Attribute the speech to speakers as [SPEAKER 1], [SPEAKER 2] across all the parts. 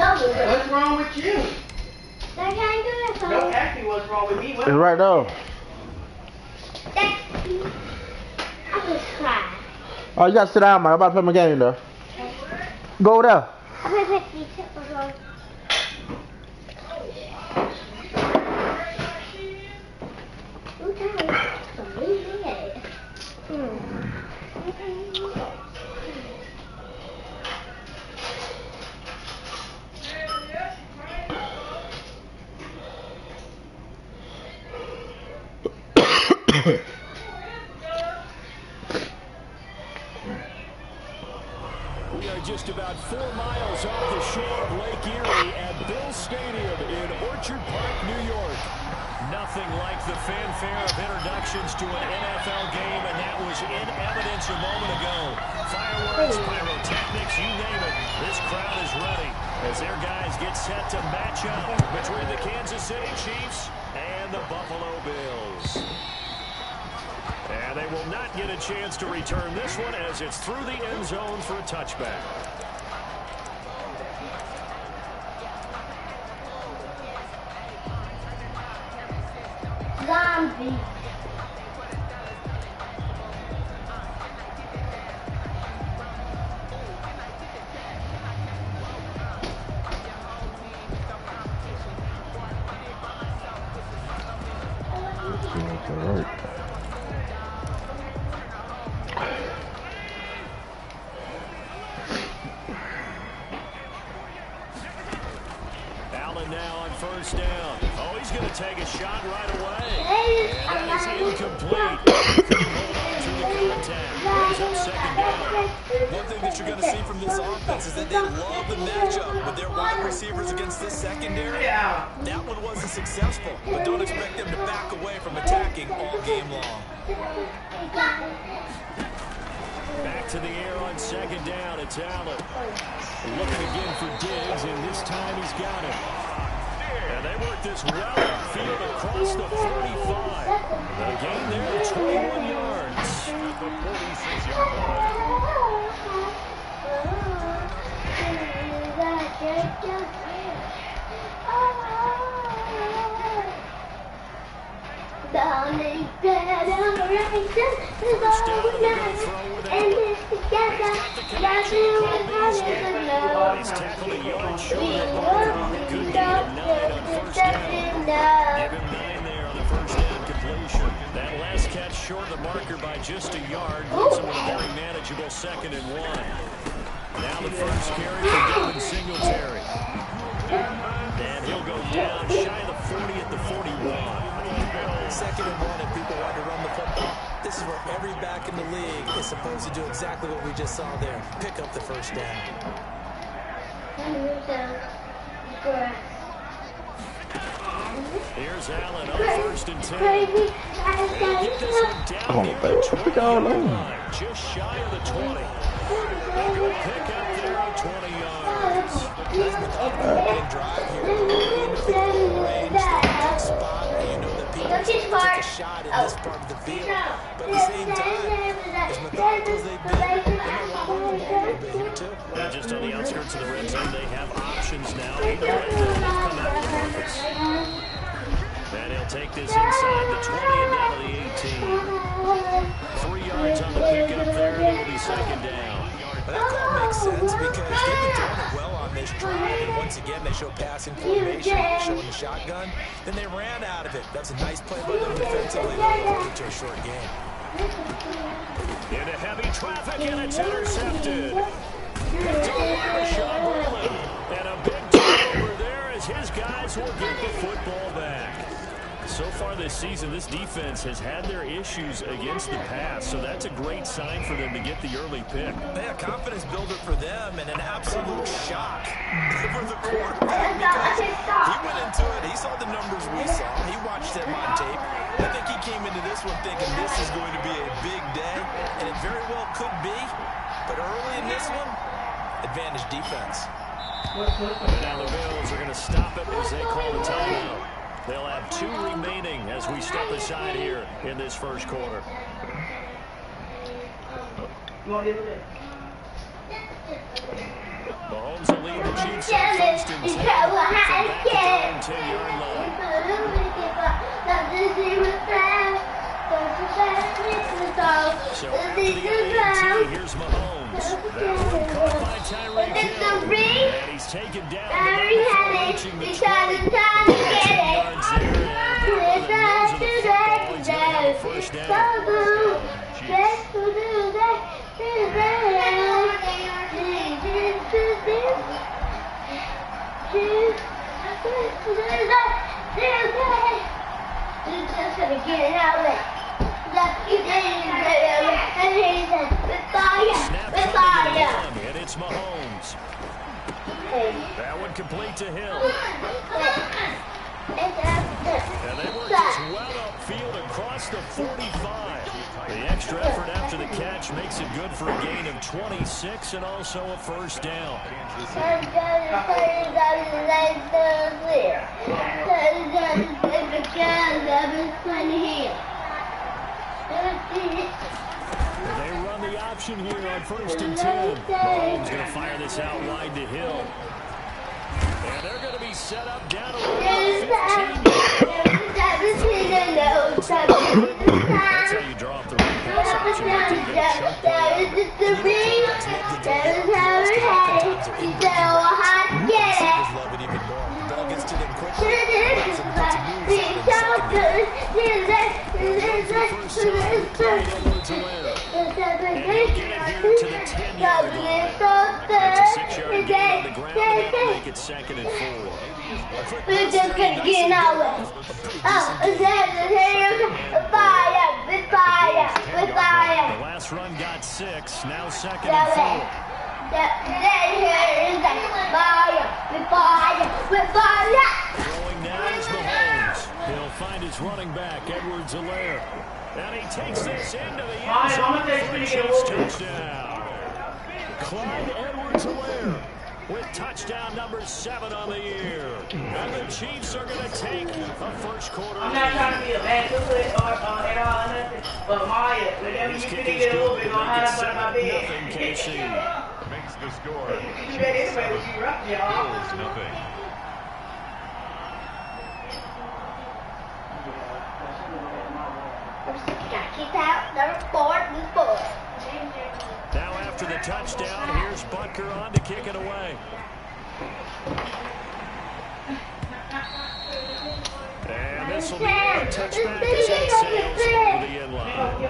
[SPEAKER 1] What's wrong with you?
[SPEAKER 2] I can't do it.
[SPEAKER 1] Don't ask me what's wrong with me.
[SPEAKER 3] It's right there.
[SPEAKER 2] I'm just crying.
[SPEAKER 3] Oh, you gotta sit down, man. I'm about to play my game, though. Go there.
[SPEAKER 2] I'm gonna pick these chips up.
[SPEAKER 4] We are just about 4 miles off the shore of Lake Erie at Bill Stadium in Orchard Park, New York. Nothing like the fanfare of introductions to an NFL game, and that was in evidence a moment ago. Fireworks, pyrotechnics, you name it. This crowd is ready as their guys get set to match up between the Kansas City Chiefs and the Buffalo Bills. And they will not get a chance to return this one as it's through the end zone for a touchback.
[SPEAKER 2] Zombie.
[SPEAKER 4] Allen now on first down. Oh, he's going to take a shot right away. And that is incomplete. Hold on to the contact. Brings up second down.
[SPEAKER 5] One thing that you're going to see from this offense is that they love the matchup with their wide receivers against this secondary. That one wasn't successful, but don't expect them to back away from attacking all game long.
[SPEAKER 4] Back to the air on second down. It's Allen. Looking again for Diggs, and this time he's got it. And they work this well upfield across the 45. A gain there of 21 yards. The 46-yard line. First down, and they're going to throw with Allen. He's tackled a yard short of Barker. Good gain of 9 on first down. Give him 9 there on the first down completion. That last catch short of the marker by just a yard. Leaves him with a very manageable 2nd and 1. Now the first carry for Devin Singletary. And he'll go down shy of the 40 at the 41.
[SPEAKER 5] 2nd and 1, and people want to run the football. This is where every back in the league is supposed to do exactly what we just saw there. Pick up the first down.
[SPEAKER 4] Here's Allen on 1st and 10. Get this one down near the 20-yard line, just shy of the 20. A good pick up there on 20 yards.
[SPEAKER 5] Nice methodical drive here. Early in the field range, good spot. You know that people take a shot in this part of the field. But at the same time, as methodical as they've been, they might want to run the ball a little bit here too.
[SPEAKER 4] And just on the outskirts of the red zone, they have options now. Either way, they've come out with purpose. And he'll take this inside the 20 and down to the 18. 3 yards on the pickup there, and it'll be 2nd down.
[SPEAKER 5] But that call makes sense because they've been doing it well on this drive. And once again, they show passing formation, showing the shotgun. Then they ran out of it. That's a nice play by them defensively. They'll get to a short game.
[SPEAKER 4] Into heavy traffic, and it's intercepted. Picked up by Rashawn Berlin. And a big turnover there as his guys will get the football back. So far this season, this defense has had their issues against the pass, so that's a great sign for them to get the early pick.
[SPEAKER 5] A confidence builder for them and an absolute shock for the quarterback because he went into it, he saw the numbers we saw, he watched them on tape. I think he came into this one thinking this is going to be a big day, and it very well could be, but early in this one, advantage defense.
[SPEAKER 4] And now the Bills are going to stop it as they call the timeout. They'll have 2 remaining as we step aside here in this first quarter. Mahomes will lead the Chiefs on first and 10 from back at their own 10-yard line. So after the AT, here's Mahomes. That one caught by Tyreek Hill. And he's taken down approaching the 20. 15 yards there. First down. And it's Mahomes. That one complete to Hill. And they work this well upfield across the 45. The extra effort after the catch makes it good for a gain of 26 and also a first down. They run the option here on first and 10. Mahomes going to fire this out wide to Hill. And they're going to be set up down around 15. That's how you draw up the run pass option. That's a 6-yard gain on the ground, and that'll make it second and 4.
[SPEAKER 2] We're just gonna get out of it.
[SPEAKER 4] The last run got 6, now second and 4. Throwing now is Mahomes. He'll find his running back, Edwards-Helaire. And he takes this into the end zone for the Chiefs touchdown. Clyde Edwards-Helaire with touchdown number 7 on the year. And the Chiefs are going to take a first quarter.
[SPEAKER 1] I'm not trying to be a bad good or at all or nothing, but Maya, whenever you can get a little bit on how to my bed.
[SPEAKER 4] KC
[SPEAKER 6] makes the score.
[SPEAKER 1] You bet anybody was you rough, y'all.
[SPEAKER 6] Nothing.
[SPEAKER 4] Now after the touchdown, here's Butker on to kick it away. And this will be a touchback as it sails over the end line.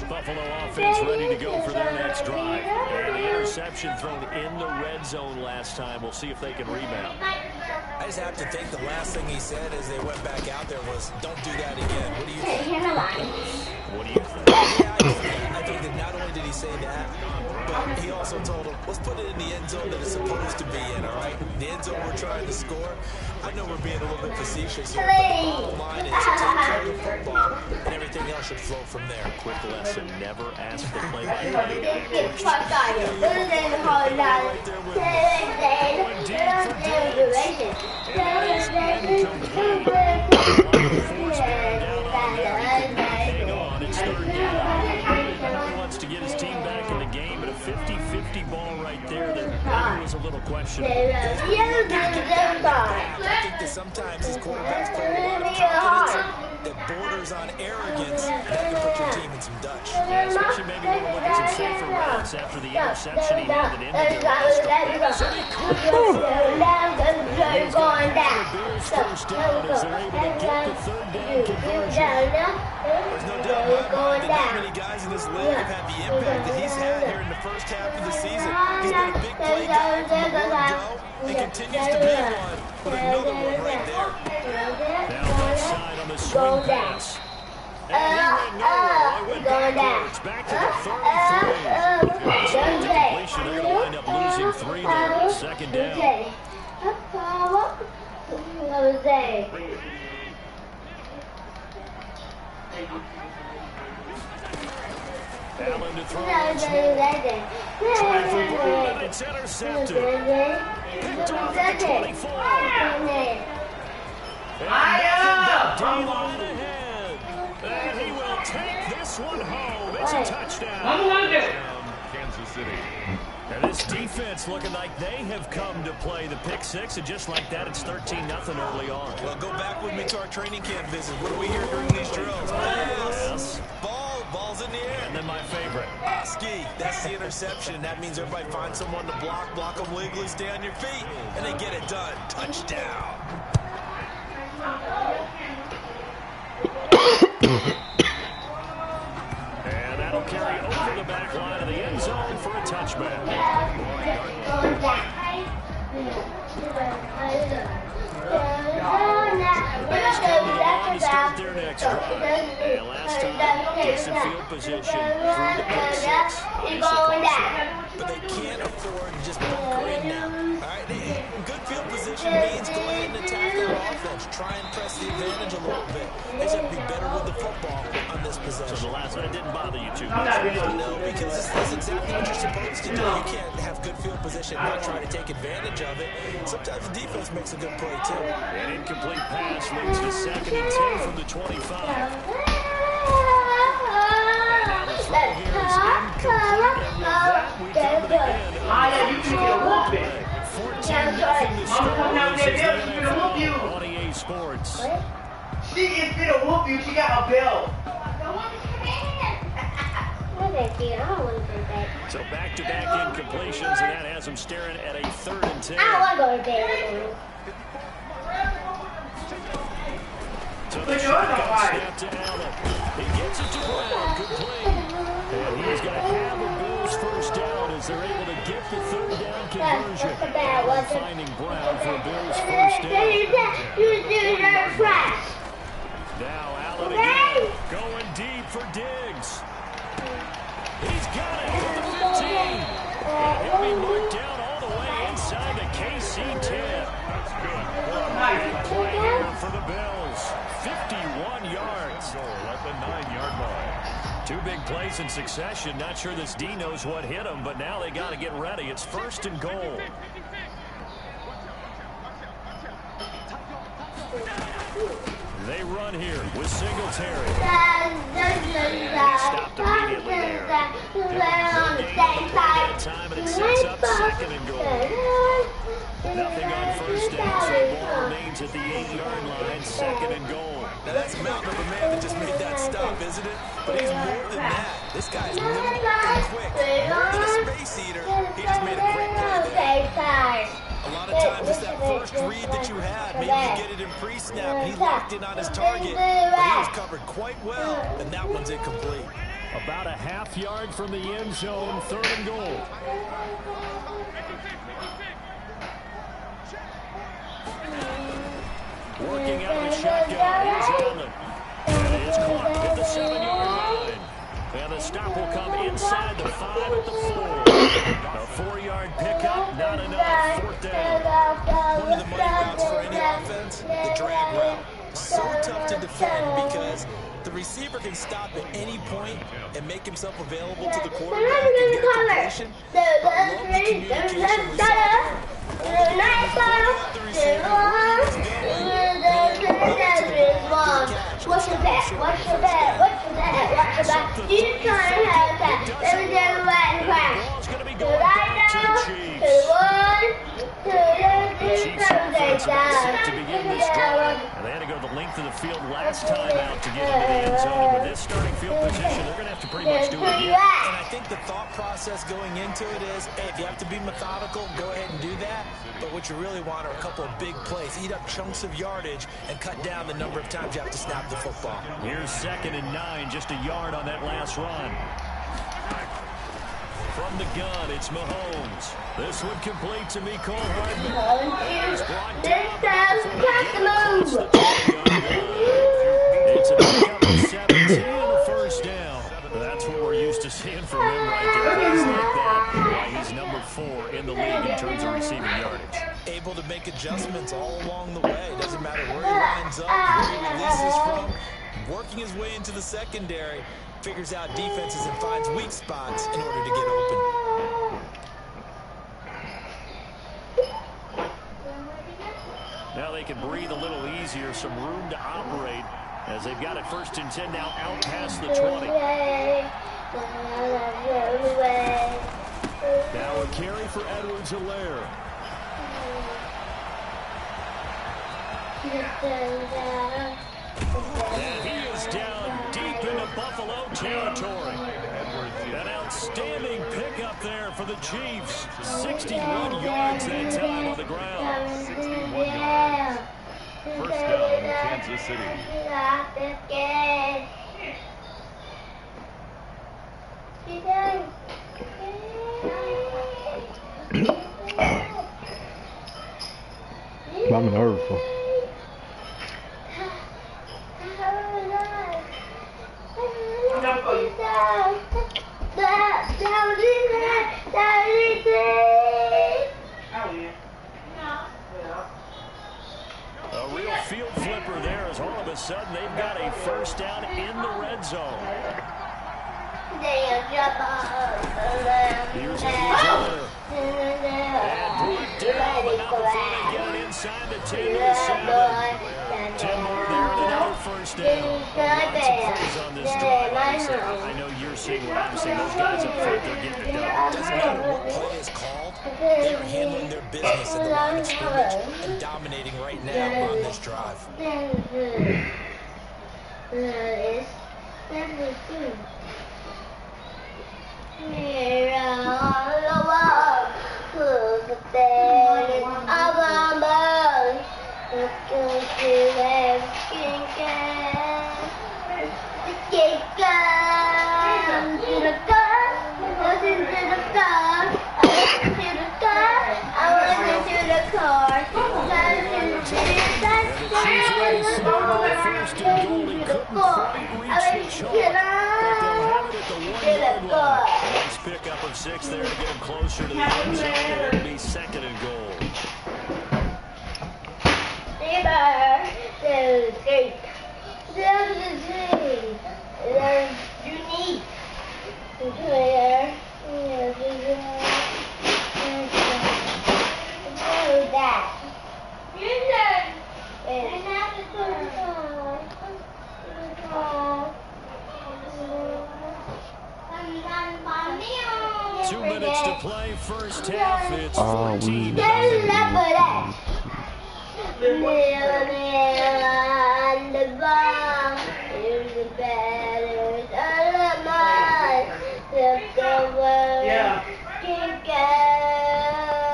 [SPEAKER 4] Buffalo offense ready to go for their next drive. And the interception thrown in the red zone last time. We'll see if they can rebound.
[SPEAKER 5] I just have to think the last thing he said as they went back out there was, don't do that again. What do you think?
[SPEAKER 4] What do you think?
[SPEAKER 5] Yeah, I think that not only did he say that, but he also told him, let's put it in the end zone that it's supposed to be in, all right? The end zone we're trying to score. I know we're being a little bit facetious here, but the bottom line is to take care of the football, and everything else should flow from there.
[SPEAKER 4] Quick lesson, never ask the play-by-play guy questions. Hang on, it's third down. He wants to get his team back in the game, but a 50-50 ball right there that was a little questionable.
[SPEAKER 5] I think that sometimes these quarterbacks play a lot of confidence that borders on arrogance that can put your team in some Dutch.
[SPEAKER 4] Yeah, especially maybe when we look at some safer routes after the interception he had that ended the last drive. So they could go
[SPEAKER 2] going down.
[SPEAKER 4] first down as they're able to get the third down conversion.
[SPEAKER 5] There's no doubt in my mind that not many guys in this league have had the impact that he's had here in the first half of the season. He's been a big play guy from the word go and continues to be one with another one right there.
[SPEAKER 4] Now left side on the swing pass. And he went nowhere. He went backwards, back to the 33. Completion. They're going to wind up losing 3 there. Second down. Allen to throw. Trying for Brown, and it's intercepted. Picked off at the 24. And D-line ahead. And one home. It's a touchdown. Kansas City. And this defense looking like they have come to play the pick six, and just like that, it's 13-0 early on.
[SPEAKER 5] Well, go back with me to our training camp visit. What do we hear during these drills?
[SPEAKER 4] Yes.
[SPEAKER 5] Ball's in the air.
[SPEAKER 4] And then my favorite.
[SPEAKER 5] Ski, that's the interception. That means everybody finds someone to block them legally, stay on your feet, and they get it done. Touchdown.
[SPEAKER 4] And that'll carry over the back line of the end zone for a touchback. Bears come to the line to start their next drive. And last time, decent field position through the pick six.
[SPEAKER 5] But they can't afford to just bunker in now. All right, good field position means go ahead and attack their offense. Try and press the advantage a little bit. They just have to be better with the football on this possession.
[SPEAKER 4] So the last one, it didn't bother you too
[SPEAKER 5] much. No, because that's exactly what you're supposed to do. You can't have good field position and not try to take advantage of it. Sometimes the defense makes a good play, too.
[SPEAKER 4] An incomplete pass leads to 2nd and 10 from the 25. Sports.
[SPEAKER 1] She is gonna whoop you. She got a belt.
[SPEAKER 4] So back-to-back incompletions, and that has them staring at a 3rd and 10.
[SPEAKER 2] I want to go to bed.
[SPEAKER 4] So the snap to Allen. He gets it to Brown. Good play. And he's going to have a Bills first down as they're able to get the 3rd down conversion. Finding Brown for a Bills first down. Now Allen again. Going deep for Diggs. He's got it for the 15. And he'll be marked down all the way inside the KC 10. That's good. Big play here for the Bills. 51 yards. Goal at the 9-yard line. 2 big plays in succession. Not sure this D knows what hit him, but now they got to get ready. It's 1st and goal. They run here with Singletary. He stopped immediately there. Time, and it sets up 2nd and goal. Nothing on first down, so the ball remains at the 8-yard line, 2nd and goal.
[SPEAKER 5] Now that's mountain of a man that just made that stop, isn't it? But he's more than that. This guy's nimble and quick. More than a space eater. He just made a great play there. A lot of times it's that first read that you had. Maybe you get it in pre-snap, and he locked in on his target, but he was covered quite well, and that one's incomplete.
[SPEAKER 4] About a half yard from the end zone, 3rd and goal. Working out of the shotgun. Here's Allen. And it is caught at the 7-yard line. And the stop will come inside the 5 at the 4. A 4-yard pickup, not enough. 4th down.
[SPEAKER 5] One of the money routes for any offense, the drag route. So tough to defend because the receiver can stop at any point and make himself available to the quarterback and get a completion. But love the communication we saw.
[SPEAKER 2] What's the bet? What's the bet? What's the bet? What's the bet? You trying to have that? Let me get a rat and crash. To the right now, to the 1, to the 2,
[SPEAKER 4] To begin this drive. And they had to go the length of the field last time out to get into the end zone. And with this starting field position, they're going to have to pretty much do it again.
[SPEAKER 5] And I think the thought process going into it is, hey, if you have to be methodical, go ahead and do that. But what you really want are a couple of big plays. Eat up chunks of yardage and cut down the number of times you have to snap the football.
[SPEAKER 4] Here's 2nd and 9, just a yard on that last run. From the gun, it's Mahomes. This one complete to Mecole Hardman. And he's blocked down. It's a pickup of 17 and a first down. That's what we're used to seeing from him right there. Plays like that. He's number 4 in the league in terms of receiving yardage.
[SPEAKER 5] Able to make adjustments all along the way. Doesn't matter where he lines up, where he releases from. Working his way into the secondary. Figures out defenses and finds weak spots in order to get open.
[SPEAKER 4] Now they can breathe a little easier, some room to operate As they've got it 1st and 10 now out past the 20. Now a carry for Edwards-Helaire. And he is down deep into Buffalo territory. An outstanding pickup there for the Chiefs. 61 yards that time on the ground.
[SPEAKER 6] 61 yards. First down, Kansas City.
[SPEAKER 3] I'm nervous.
[SPEAKER 4] A real field flipper there as all of a sudden they've got a first down in the red zone. Here's Edwards-Helaire. And brought down, but not before they get it inside the 10 to the 7. 10 more there and another first down. Lots of plays on this drive. I know you're seeing what I'm seeing. Those guys up front, they're getting it done.
[SPEAKER 5] Doesn't matter what play is called. They are handling their business at the line of scrimmage and dominating right now on this drive.
[SPEAKER 4] First and goal, he couldn't quite reach the chalk, but they'll have it at the 1-yard line. Nice pickup of 6 there to get him closer to the end zone, and it'll be 2nd and goal. To play first half, it's 14.
[SPEAKER 1] Yeah.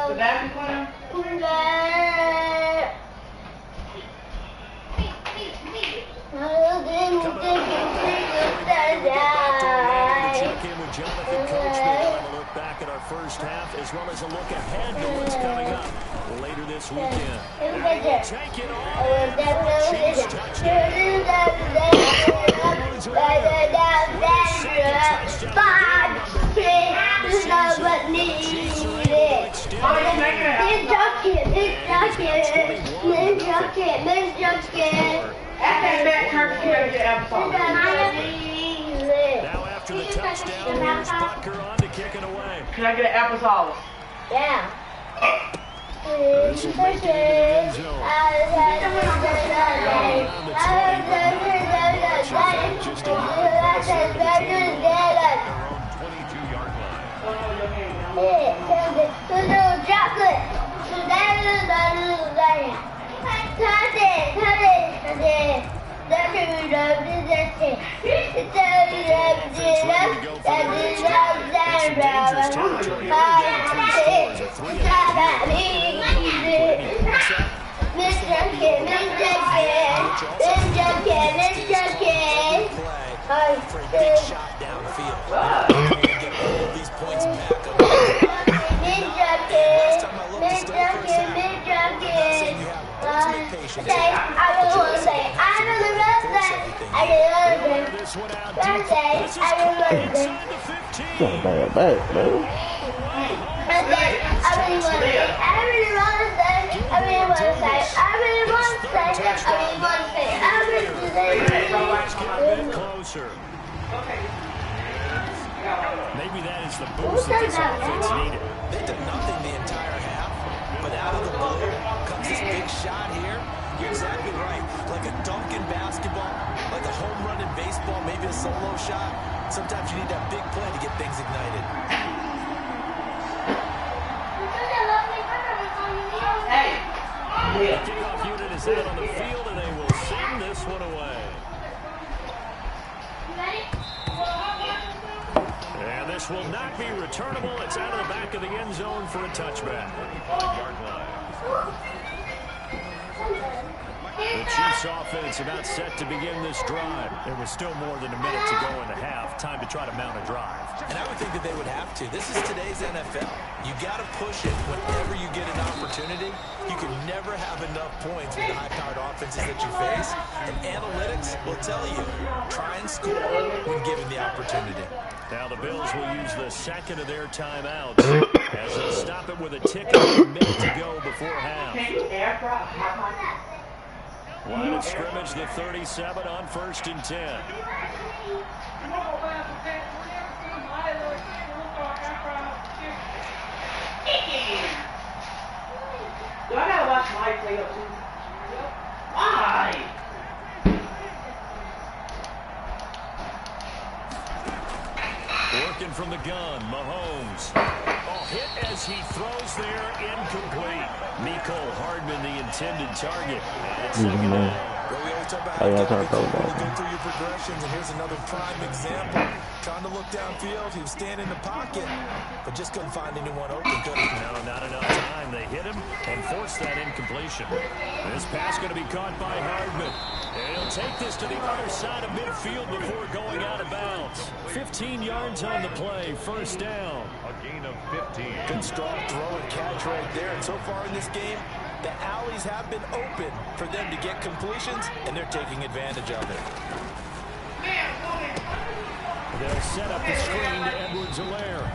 [SPEAKER 1] The back corner?
[SPEAKER 4] Back at our first half, as well as a look ahead to what's coming up later this weekend. And he will take it on for a Chiefs Now after the touchdown, here's Butker on to kick it away.
[SPEAKER 1] Can I get an apple salad?
[SPEAKER 2] Yeah.
[SPEAKER 4] This will make it into the end zone. Just a yard their own 22-yard
[SPEAKER 5] For a big shot downfield. Get all of these points back. Last time I looked at the first half, I'm not saying you have ultimate patience.
[SPEAKER 4] Closer. Maybe that is the boost that this offense needed.
[SPEAKER 5] They did nothing the entire half, but out of the blue comes this big shot here. You're exactly right. Like a dunk in basketball, baseball, maybe a solo shot. Sometimes you need that big play to get things ignited.
[SPEAKER 4] The kickoff unit is out on the field, and they will send this one away. And this will not be returnable. It's out of the back of the end zone for a touchback. 5-yard line. The Chiefs offense about set to begin this drive. There was still more than a minute to go in the half. Time to try to mount a drive.
[SPEAKER 5] And I would think that they would have to. This is today's NFL. You got to push it whenever you get an opportunity. You can never have enough points with the high-powered offenses that you face. And analytics will tell you, try and score when given the opportunity.
[SPEAKER 4] Now the Bills will use the second of their timeouts as they'll stop it with a tick of a minute to go before half. Line of scrimmage, the 37 on 1st and 10.
[SPEAKER 1] Do I gotta watch my play up too? Why?
[SPEAKER 4] Working from the gun, Mahomes. Hit as he throws there, incomplete. Mecole Hardman, the intended target. And it's second down.
[SPEAKER 5] Well, we always talk about how you gotta be careful to go through your progressions, and here's another prime example. Trying to look downfield, he was standing in the pocket, but just couldn't find anyone open, could he?
[SPEAKER 4] No, not enough time. They hit him and forced that incompletion. This pass going to be caught by Hardman. And he'll take this to the other side of midfield before going out of bounds. 15 yards on the play, first down.
[SPEAKER 6] A gain of 15.
[SPEAKER 5] Good strong throw and catch right there. And so far in this game, the alleys have been open for them to get completions, and they're taking advantage of it.
[SPEAKER 4] They'll set up the screen to Edwards-Helaire.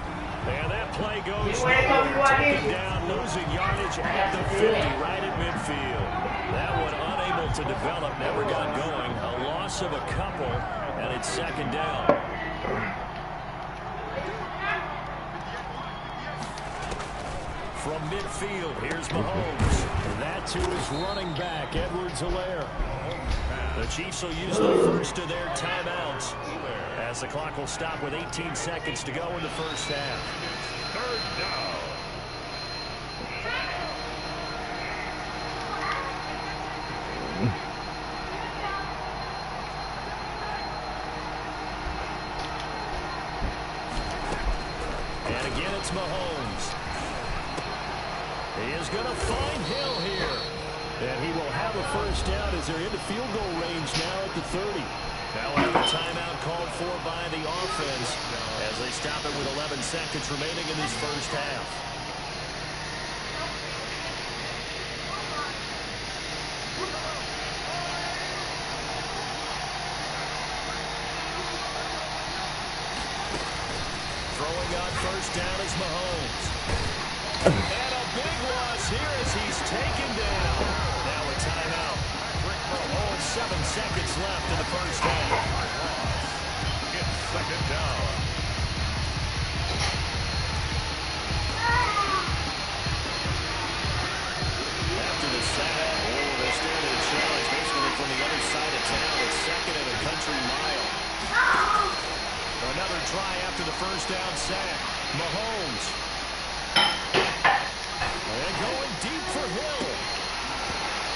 [SPEAKER 4] And that play goes taken down, losing yardage at the 50, right at midfield. That one unable to develop, never got going. A loss of a couple, and it's second down. From midfield, here's Mahomes. That to his running back, Edwards-Helaire. The Chiefs will use the first of their timeouts as the clock will stop with 18 seconds to go in the first half.
[SPEAKER 6] Third down.
[SPEAKER 4] And again, it's Mahomes. He is going to find Hill here. And he will have a first down as they're into field goal range now at the 30. Now another timeout called for by the offense as they stop it with 11 seconds remaining in this first half. Throwing on first down is Mahomes. And a big loss here as he's taken down. Now a timeout. 7 seconds left in the first half.
[SPEAKER 6] It's second down.
[SPEAKER 4] After the sack, they're standing a challenge basically from the other side of town. It's second and a country mile. Another try after the first down sack. Mahomes. And going deep for Hill.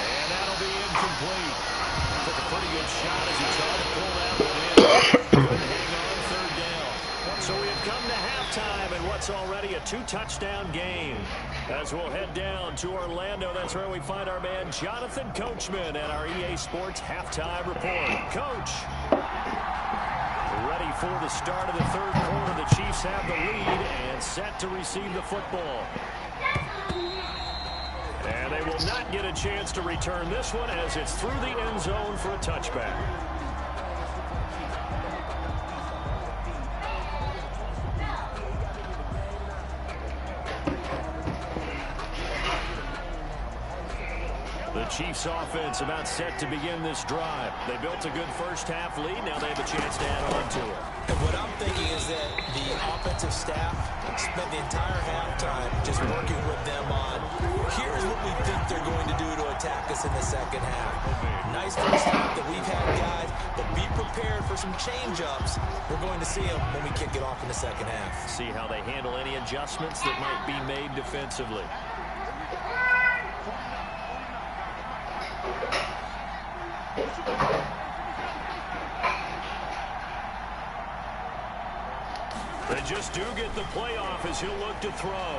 [SPEAKER 4] And that'll be incomplete. Took a pretty good shot as he tried to pull that one in. Couldn't hang on third down. So we have come to halftime in what's already a 2-touchdown game. As we'll head down to Orlando, that's where we find our man Jonathan Coachman at our EA Sports Halftime Report. Coach, ready for the start of the third quarter. The Chiefs have the lead and set to receive the football. And they will not get a chance to return this one as it's through the end zone for a touchback. The Chiefs offense about set to begin this drive. They built a good first half lead. Now they have a chance to add on to it.
[SPEAKER 5] And what I'm thinking is that the offensive staff spent the entire halftime just working with them on, here's what we think they're going to do to attack us in the second half. Nice first half that we've had, guys, but be prepared for some change-ups. We're going to see them when we kick it off in the second half.
[SPEAKER 4] See how they handle any adjustments that might be made defensively. They just do get the play off as he'll look to throw.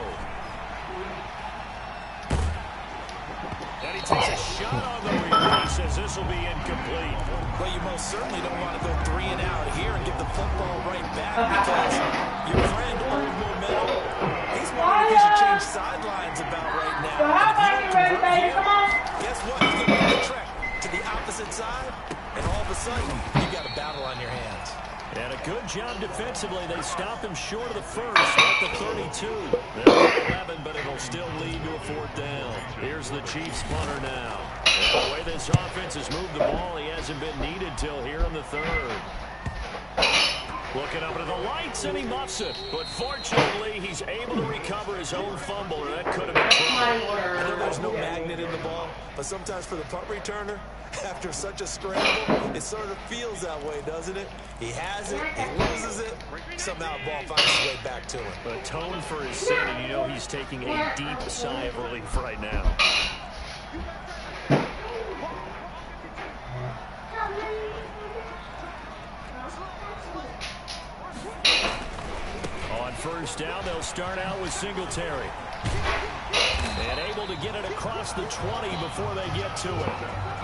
[SPEAKER 4] And he takes a shot on the release as this will be incomplete.
[SPEAKER 5] Well, you most certainly don't want to go 3 and out here and give the football right back because your friend, Old Momentum, he's wondering if he should change sidelines about right now. And if you don't convert here, guess what? He's going to make the trek to the opposite side, and all of a sudden, you've got a battle on your hands.
[SPEAKER 4] And a good job defensively. They stop him short of the first at the 32. They're at 11, but it'll still lead to a 4th down. Here's the Chiefs punter now. And the way this offense has moved the ball, he hasn't been needed till here in the 3rd. Looking up into the lights, and he muffs it. But fortunately, he's able to recover his own fumble, or that could have been trouble.
[SPEAKER 5] I know there's no magnet in the ball, but sometimes for the punt returner, after such a scramble, it sort of feels that way, doesn't it? He has it, he loses it, somehow the ball finds its way back to him.
[SPEAKER 4] Atone for his sin, and you know he's taking a deep sigh of relief right now. On 1st down, they'll start out with Singletary. And able to get it across the 20 before they get to it.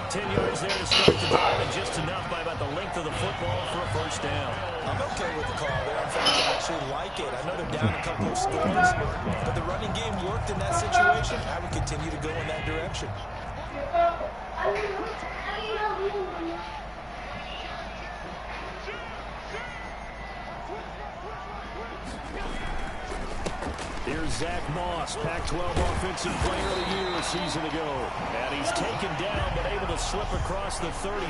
[SPEAKER 4] 10 yards there to start the drive, and just enough by about the length of the football for a 1st down.
[SPEAKER 5] I'm okay with the call there. In fact, I actually like it. I know they're down a couple of scores, but the running game worked in that situation. I would continue to go in that direction.
[SPEAKER 4] Here's Zach Moss, Pac-12 Offensive Player of the Year a season ago. And he's taken down, but able to slip across the 35.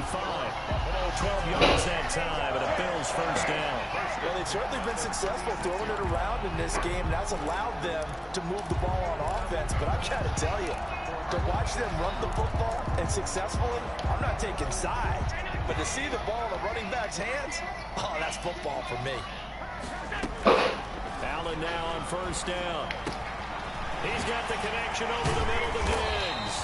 [SPEAKER 4] 12 yards that time, and a Bills 1st down.
[SPEAKER 5] Well, they've certainly been successful throwing it around in this game. That's allowed them to move the ball on offense. But I've got to tell you, to watch them run the football and successfully, I'm not taking sides. But to see the ball in the running back's hands, oh, that's football for me.
[SPEAKER 4] Allen now on 1st down. He's got the connection over the middle to Diggs.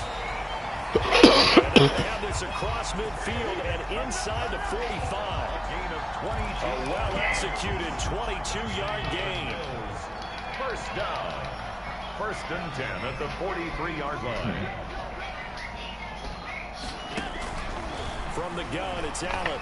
[SPEAKER 4] And they have this across midfield and inside the 45.
[SPEAKER 6] Gain of 22.
[SPEAKER 4] A well-executed 22-yard gain.
[SPEAKER 6] 1st down. 1st and 10 at the 43-yard line.
[SPEAKER 4] From the gun, it's Allen.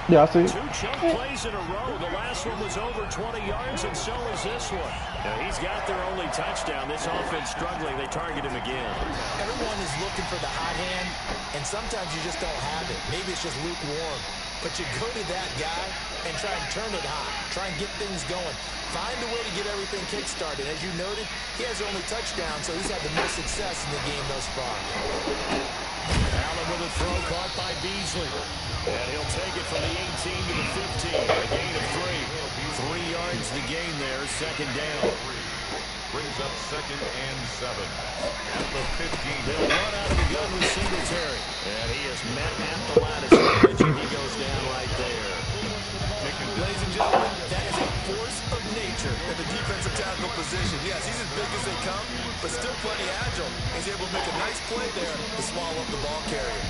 [SPEAKER 3] Yeah, I see.
[SPEAKER 4] 2 chunk plays in a row. The last one was over 20 yards, and so is this one. Now, he's got their only touchdown. This offense struggling. They target him again.
[SPEAKER 5] Everyone is looking for the hot hand, and sometimes you just don't have it. Maybe it's just lukewarm. But you go to that guy and try and turn it hot. Try and get things going. Find a way to get everything kick-started. As you noted, he has their only touchdown, so he's had the most success in the game thus far.
[SPEAKER 4] Allen with a throw caught by Beasley. And he'll take it from the 18 to the 15. A gain of 3. 3 yards the gain there, 2nd down.
[SPEAKER 6] Brings up 2nd and 7. At the 15.
[SPEAKER 4] They'll run out of the gun with Singletary. And he is met at the line of scrimmage, and he goes down right there.
[SPEAKER 5] Ladies and gentlemen, that is a force of nature at the defensive tackle position. Yes, he's as big as they come, but still plenty agile. He's able to make a nice play there to swallow up the ball carrier.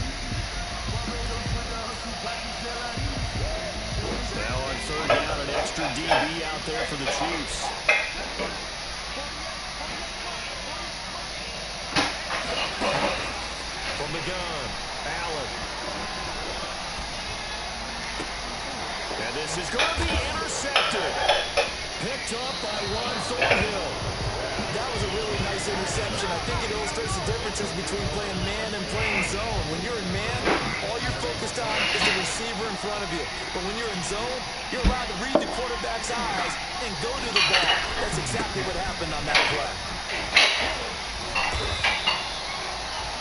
[SPEAKER 4] Now on 3rd down, an extra DB out there for the Chiefs. From the gun, Allen. And this is going to be intercepted. Picked up by Ron Thornhill.
[SPEAKER 5] That was a really nice interception. I think it illustrates the differences between playing man and playing zone. When you're in man, all you're focused on is the receiver in front of you. But when you're in zone, you're allowed to read the quarterback's eyes and go to the ball. That's exactly what happened on that play.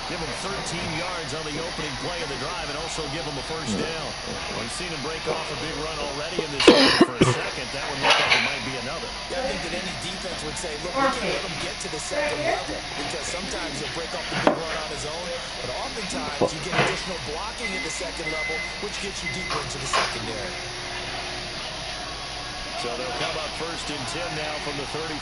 [SPEAKER 4] Give them 13 yards on the opening play of the drive and also give them a first down. We've seen him break off a big run already in this game for a second. That would look like it might be another.
[SPEAKER 5] Yeah, I think that any defense would say, look, we can't let him get to the second level because sometimes he'll break off the big run on his own, but oftentimes you get additional blocking at the second level, which gets you deeper into the secondary.
[SPEAKER 4] So they'll come up 1st and 10 now from the 33.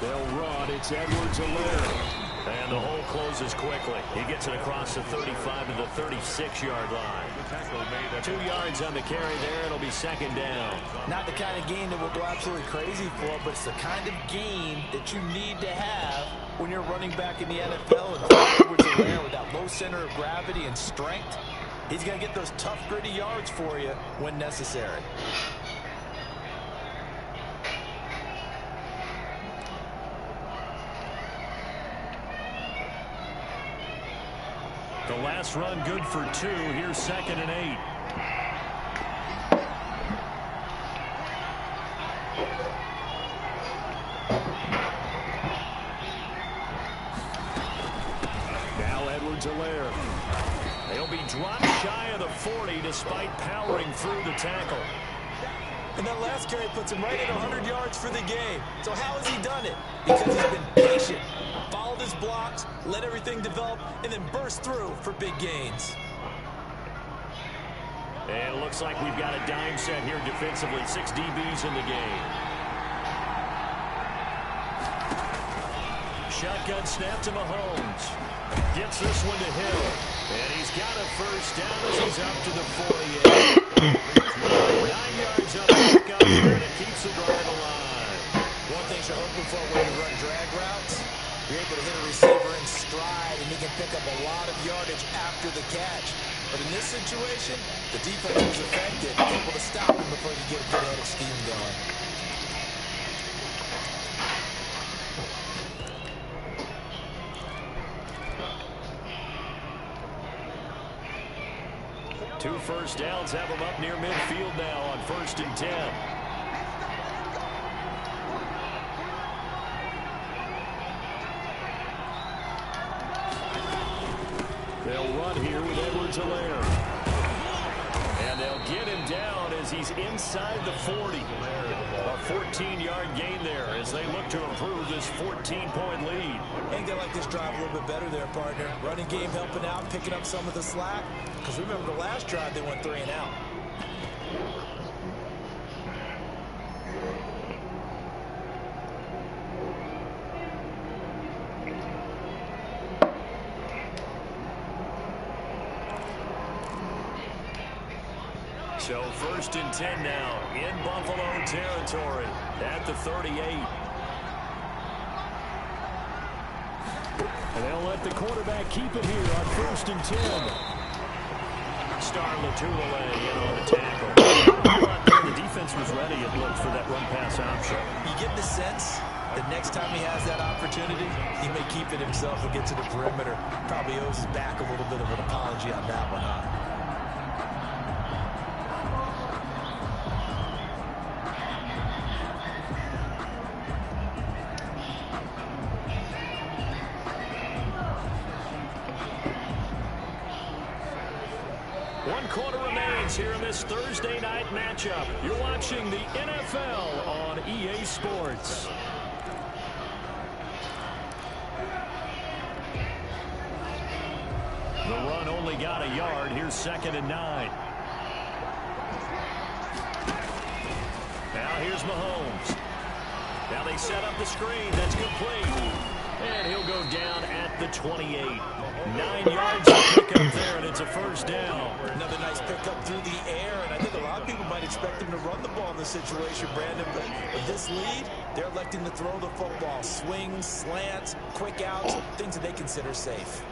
[SPEAKER 4] They'll run. It's Edwards-Helaire. And the hole closes quickly. He gets it across the 35 to the 36-yard line. 2 yards on the carry there. It'll be 2nd down.
[SPEAKER 5] Not the kind of game that we'll go absolutely crazy for, but it's the kind of game that you need to have when you're running back in the NFL. And Edwards-Helaire with that low center of gravity and strength, he's going to get those tough, gritty yards for you when necessary.
[SPEAKER 4] The last run good for 2. Here's 2nd and 8. Now Edwards-Helaire. They'll be dropped shy of the 40 despite powering through the tackle.
[SPEAKER 5] And that last carry puts him right at 100 yards for the game. So how has he done it? Because he's been patient, followed his blocks, let everything develop, and then burst through for big gains.
[SPEAKER 4] And it looks like we've got a dime set here defensively. 6 DBs in the game. Shotgun snap to Mahomes. Gets this one to Hill. And he's got a first down as he's up to the 48. 9 yards up the pickup here, and it keeps the drive alive.
[SPEAKER 5] One thing you're hoping for when you run drag routes, you're able to hit a receiver in stride, and he can pick up a lot of yardage after the catch. But in this situation, the defense was effective, able to stop him before he could get a good head of steam going.
[SPEAKER 4] Two first downs have them up near midfield now on 1st and 10. They'll run here with Edwards-Helaire. And they'll get him down as he's inside the 40. A 14-yard gain there as they look to improve this 14-point lead.
[SPEAKER 5] I think they like this drive a little bit better there, partner. Running game helping out, picking up some of the slack. Because remember the last drive, they went 3 and out.
[SPEAKER 4] So 1st and 10 now in Buffalo territory at the 38. And they'll let the quarterback keep it here on 1st and 10. Star Latulele in on the tackle. The defense was ready, it looked, for that run-pass option.
[SPEAKER 5] You get the sense that next time he has that opportunity, he may keep it himself and get to the perimeter. Probably owes his back a little bit of an apology on that one, huh?
[SPEAKER 4] Here in this Thursday night matchup. You're watching the NFL on EA Sports. The run only got a yard. Here's 2nd and 9. Now here's Mahomes. Now they set up the screen. That's complete. And he'll go down at the 28. 9 yards of pickup there, and it's a first down.
[SPEAKER 5] Another nice pickup through the air, and I think a lot of people might expect him to run the ball in this situation, Brandon. But with this lead, they're electing to throw the football. Swings, slants, quick outs, things that they consider safe.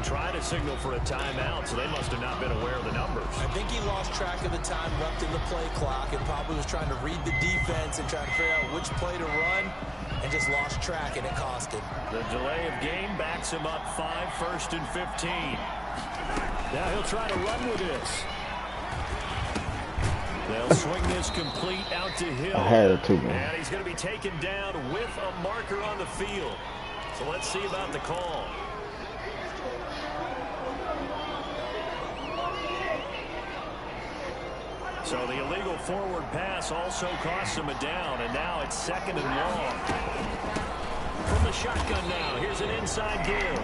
[SPEAKER 4] trying to signal for a timeout, so they must have not been aware of the numbers.
[SPEAKER 5] I think he lost track of the time left in the play clock and probably was trying to read the defense and trying to figure out which play to run and just lost track, and it cost him.
[SPEAKER 4] The delay of game backs him up 5, 1st and 15. Now he'll try to run with this. They'll swing this complete out to Hill.
[SPEAKER 3] I had it too, man.
[SPEAKER 4] And he's going to be taken down with a marker on the field. So let's see about the call. So the illegal forward pass also costs him a down, and now it's 2nd and long. From the shotgun now, here's an inside give.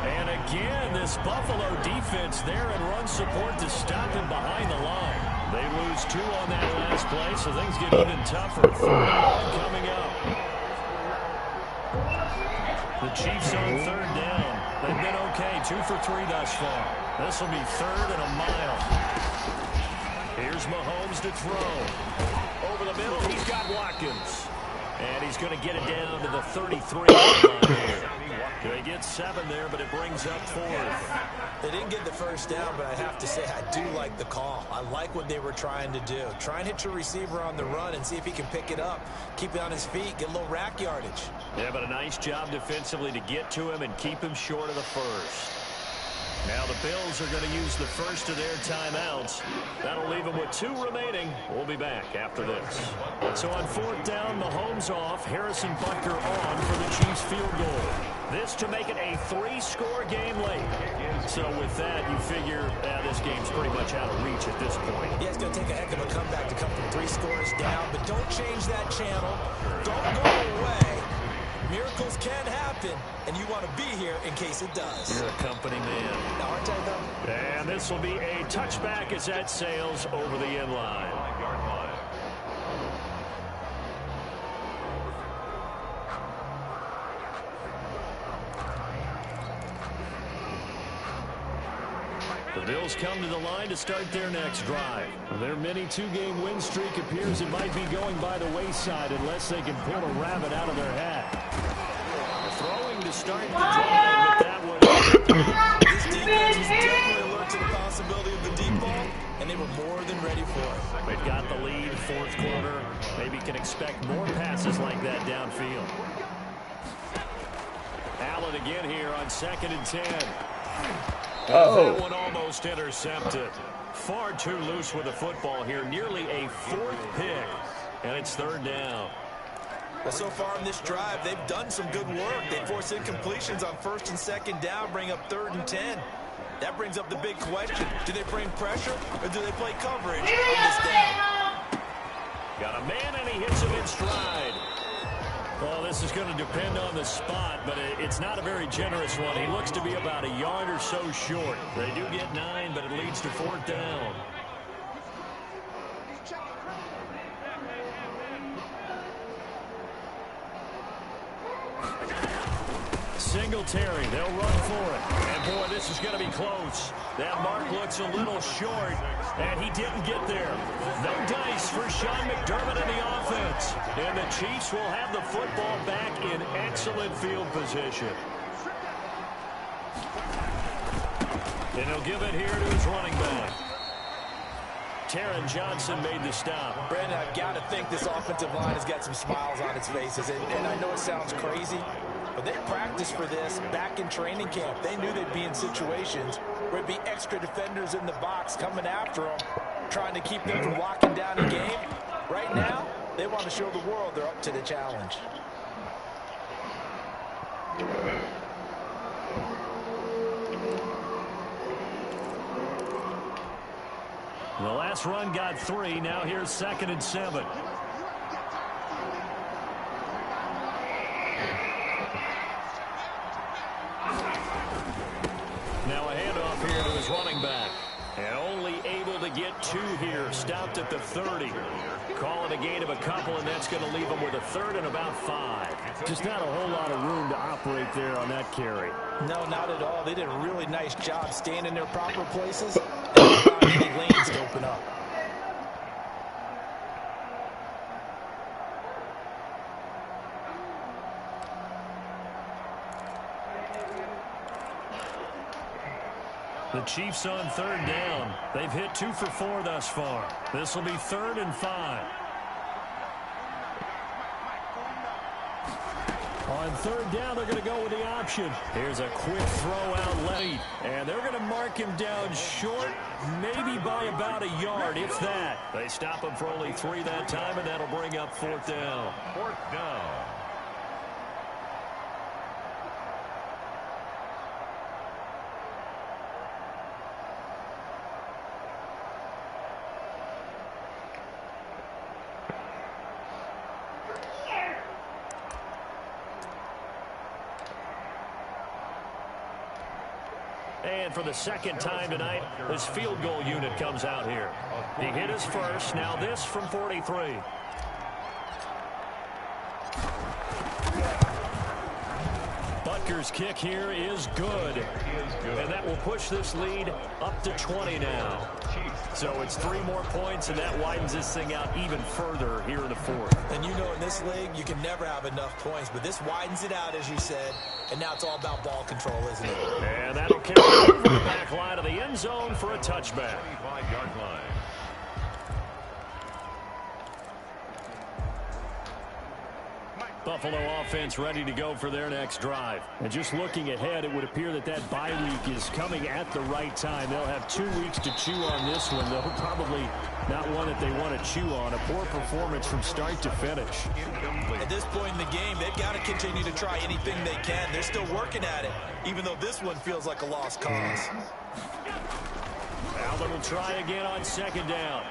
[SPEAKER 4] And again, this Buffalo defense there and run support to stop him behind the line. They lose 2 on that last play, so things get even tougher. 3rd and 1 coming up. The Chiefs on 3rd down. They've been okay, 2 for 3 thus far. This will be 3rd and a mile. Here's Mahomes to throw. Over the middle, he's got Watkins. And he's going to get it down to the 33-yard line here. They get 7 there, but it brings up 4th.
[SPEAKER 5] They didn't get the first down, but I have to say I do like the call. I like what they were trying to do. Try and hit your receiver on the run and see if he can pick it up. Keep it on his feet, get a little rack yardage.
[SPEAKER 4] Yeah, but a nice job defensively to get to him and keep him short of the first. Now the Bills are going to use the first of their timeouts. That'll leave them with 2 remaining. We'll be back after this. So on 4th down, Mahomes off, Harrison Butker on for the Chiefs field goal. This to make it a 3-score game late. So with that, you figure this game's pretty much out of reach at this point.
[SPEAKER 5] Yeah, it's going to take a heck of a comeback to come from 3 scores down, but don't change that channel. Don't go away. Miracles can happen, and you want to be here in case it does.
[SPEAKER 4] You're a company man.
[SPEAKER 5] Now, aren't I, though?
[SPEAKER 4] And this will be a touchback as that sails over the end line. The Bills come to the line to start their next drive. Their mini 2-game win streak appears it might be going by the wayside unless they can pull a rabbit out of their hat. Throwing to start the drive, but that one.
[SPEAKER 5] This defense is definitely alert to the possibility of the deep ball, and they were more than ready for it.
[SPEAKER 4] They've got the lead, 4th quarter. Maybe can expect more passes like that downfield. Allen again here on 2nd and 10. That one almost intercepted. Far too loose with the football here. Nearly a 4th pick, and it's 3rd down.
[SPEAKER 5] Well, so far in this drive, they've done some good work. They force incompletions on 1st and 2nd down, bring up 3rd and 10. That brings up the big question. Do they bring pressure, or do they play coverage on this down?
[SPEAKER 4] Got a man, and he hits him in stride. Well, this is going to depend on the spot, but it's not a very generous one. He looks to be about a yard or so short. They do get 9, but it leads to 4th down. Singletary, they'll run for it. And, boy, this is going to be close. That mark looks a little short, and he didn't get there. No dice for Sean McDermott in the offense. And the Chiefs will have the football back in excellent field position. And he'll give it here to his running back. Taron Johnson made the stop.
[SPEAKER 5] Brandon, I've got to think this offensive line has got some smiles on its faces. And I know it sounds crazy, but they practiced for this back in training camp. They knew they'd be in situations where it'd be extra defenders in the box coming after them, trying to keep them from locking down a game. Right now, they want to show the world they're up to the challenge.
[SPEAKER 4] The last run got 3. Now here's 2nd and 7. Now a handoff here to his running back. And only able to get 2 here. Stopped at the 30. Call it a gain of a couple, and that's going to leave them with a 3rd and about 5. Just not a whole lot of room to operate there on that carry.
[SPEAKER 5] No, not at all. They did a really nice job staying in their proper places and allowing any lanes to open up.
[SPEAKER 4] The Chiefs on 3rd down. They've hit 2 for 4 thus far. This will be 3rd and 5. On 3rd down, they're going to go with the option. Here's a quick throw out late. And they're going to mark him down short, maybe by about a yard, if that. They stop him for only 3 that time, and that'll bring up 4th down.
[SPEAKER 6] 4th down.
[SPEAKER 4] And for the 2nd time tonight, this field goal unit comes out here. He hit his first. Now this from 43. Butker's kick here is good. And that will push this lead up to 20 now. So it's 3 more points, and that widens this thing out even further here in the 4th.
[SPEAKER 5] And you know in this league, you can never have enough points, but this widens it out, as you said, and now it's all about ball control, isn't it?
[SPEAKER 4] And that'll carry over the back line of the end zone for a touchback.
[SPEAKER 6] 25-yard line.
[SPEAKER 4] Buffalo offense ready to go for their next drive. And just looking ahead, it would appear that that bye week is coming at the right time. They'll have 2 weeks to chew on this one, though probably not one that they want to chew on. A poor performance from start to finish.
[SPEAKER 5] At this point in the game, they've got to continue to try anything they can. They're still working at it, even though this one feels like a lost cause.
[SPEAKER 4] Allen will try again on 2nd down.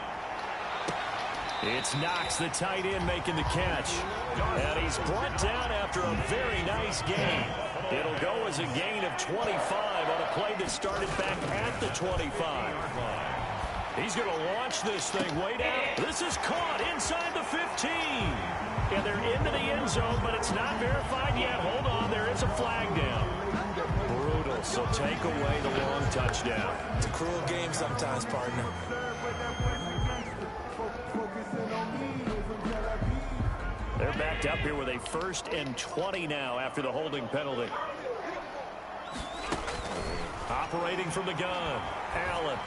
[SPEAKER 4] It's Knox, the tight end, making the catch. And he's brought down after a very nice gain. It'll go as a gain of 25 on a play that started back at the 25. He's going to launch this thing way down. This is caught inside the 15. And they're into the end zone, but it's not verified yet. Hold on, there is a flag down. Brutal, so take away the long touchdown.
[SPEAKER 5] It's a cruel game sometimes, partner.
[SPEAKER 4] They're backed up here with a 1st and 20 now after the holding penalty. Operating from the gun, Allen.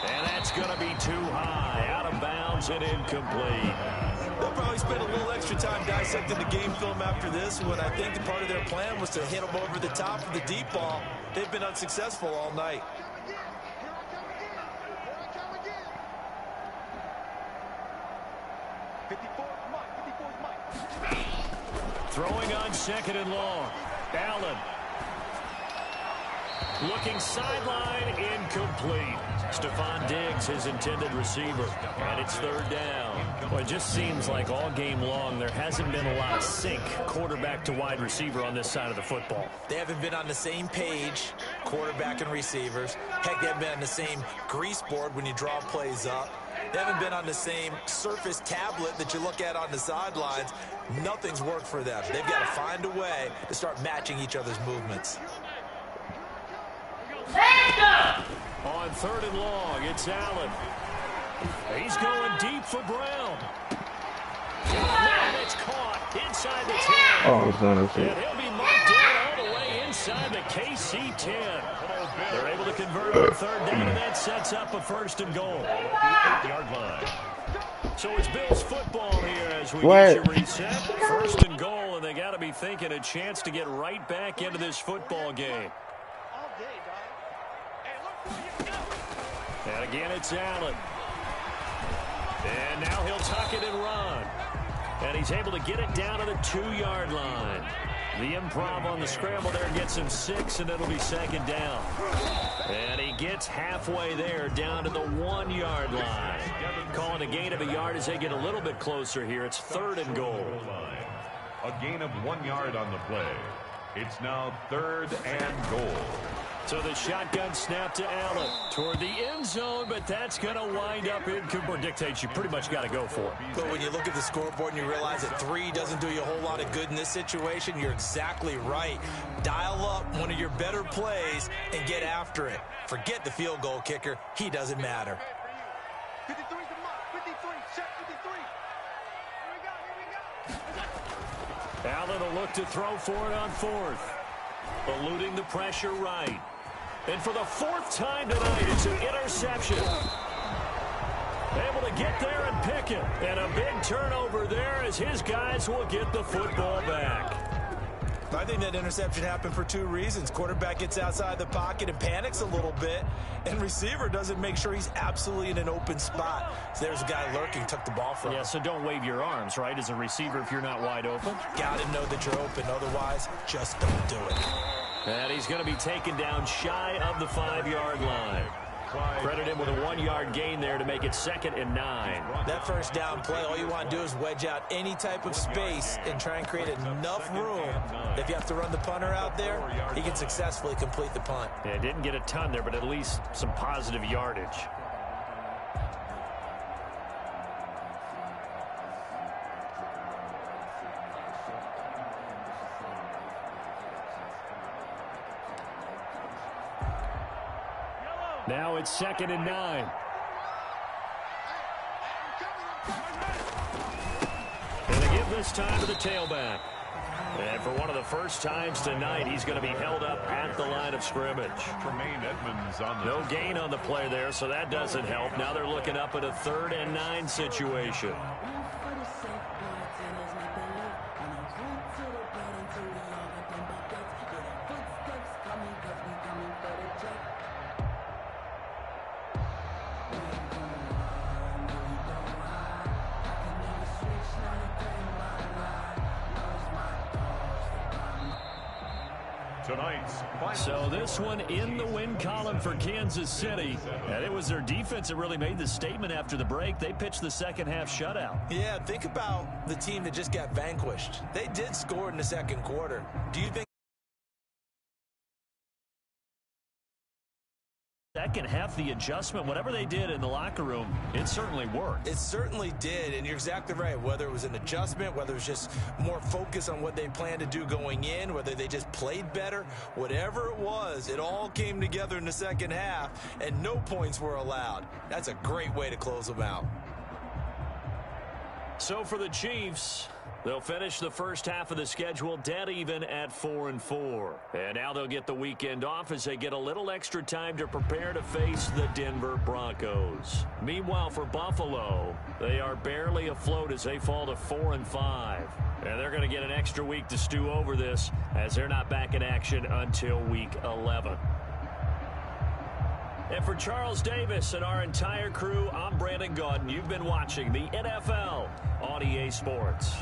[SPEAKER 4] And that's going to be too high, out of bounds and incomplete.
[SPEAKER 5] They'll probably spend a little extra time dissecting the game film after this one. I think that part of their plan was to hit them over the top for the deep ball. They've been unsuccessful all night.
[SPEAKER 4] Throwing on 2nd and long. Allen. Looking sideline, incomplete. Stephon Diggs, his intended receiver. And it's 3rd down. Well, it just seems like all game long there hasn't been a lot of sync quarterback to wide receiver on this side of the football.
[SPEAKER 5] They haven't been on the same page, quarterback and receivers. Heck, they haven't been on the same grease board when you draw plays up. They haven't been on the same surface tablet that you look at on the sidelines. Nothing's worked for them. They've got to find a way to start matching each other's movements.
[SPEAKER 4] On 3rd and long, it's Allen. He's going deep for Brown. And it's caught inside the 10.
[SPEAKER 3] Oh, it's not okay.
[SPEAKER 4] And he'll be marked down all the way inside the KC 10. They're able to convert on 3rd down, and that sets up a 1st and goal.
[SPEAKER 6] 8-yard line.
[SPEAKER 4] So it's Bills football here as we get you reset. 1st and goal, and they got to be thinking a chance to get right back into this football game. And again, it's Allen. And now he'll tuck it and run. And he's able to get it down to the 2-yard line. The improv on the scramble there gets him 6, and it'll be 2nd down. And he gets halfway there down to the 1-yard line. Calling a gain of a yard as they get a little bit closer here. It's 3rd and goal.
[SPEAKER 6] A gain of 1 yard on the play. It's now 3rd and goal.
[SPEAKER 4] So the shotgun snap to Allen toward the end zone, but that's going to wind up incomplete. Dictates you pretty much got to go for it.
[SPEAKER 5] But when you look at the scoreboard and you realize that 3 doesn't do you a whole lot of good in this situation, you're exactly right. Dial up one of your better plays and get after it. Forget the field goal kicker. He doesn't matter.
[SPEAKER 7] 53's the mark. 53. Check 53. Here we go.
[SPEAKER 4] Allen will look to throw for it on 4th. Eluding the pressure right. And for the fourth time tonight, it's an interception. Able to get there and pick it. And a big turnover there as his guys will get the football back.
[SPEAKER 5] I think that interception happened for two reasons. Quarterback gets outside the pocket and panics a little bit, and receiver doesn't make sure he's absolutely in an open spot. So there's a guy lurking, took the ball from him.
[SPEAKER 4] Yeah, so don't wave your arms, right, as a receiver if you're not wide open.
[SPEAKER 5] Got to know that you're open. Otherwise, just don't do it.
[SPEAKER 4] And he's going to be taken down shy of the 5-yard line. Credit him with a 1-yard gain there to make it 2nd and 9.
[SPEAKER 5] That first down play, all you want to do is wedge out any type of space and try and create enough room. If you have to run the punter out there, he can successfully complete the punt.
[SPEAKER 4] Yeah, didn't get a ton there, but at least some positive yardage. Now it's 2nd and 9. And they give this time to the tailback. And for one of the first times tonight, he's going to be held up at the line of scrimmage. No gain on the play there, so that doesn't help. Now they're looking up at a 3rd and 9 situation. So this one in the win column for Kansas City. And it was their defense that really made the statement after the break. They pitched the second half shutout.
[SPEAKER 5] Yeah, think about the team that just got vanquished. They did score in the second quarter. Do you think
[SPEAKER 4] second half, the adjustment, whatever they did in the locker room, it certainly worked.
[SPEAKER 5] It certainly did, and you're exactly right. Whether it was an adjustment, whether it was just more focus on what they planned to do going in, whether they just played better, whatever it was, it all came together in the second half, and no points were allowed. That's a great way to close them out.
[SPEAKER 4] So for the Chiefs, they'll finish the first half of the schedule dead even at 4-4. And now they'll get the weekend off as they get a little extra time to prepare to face the Denver Broncos. Meanwhile, for Buffalo, they are barely afloat as they fall to 4-5. And they're going to get an extra week to stew over this as they're not back in action until week 11. And for Charles Davis and our entire crew, I'm Brandon Gaudin. You've been watching the NFL on EA Sports.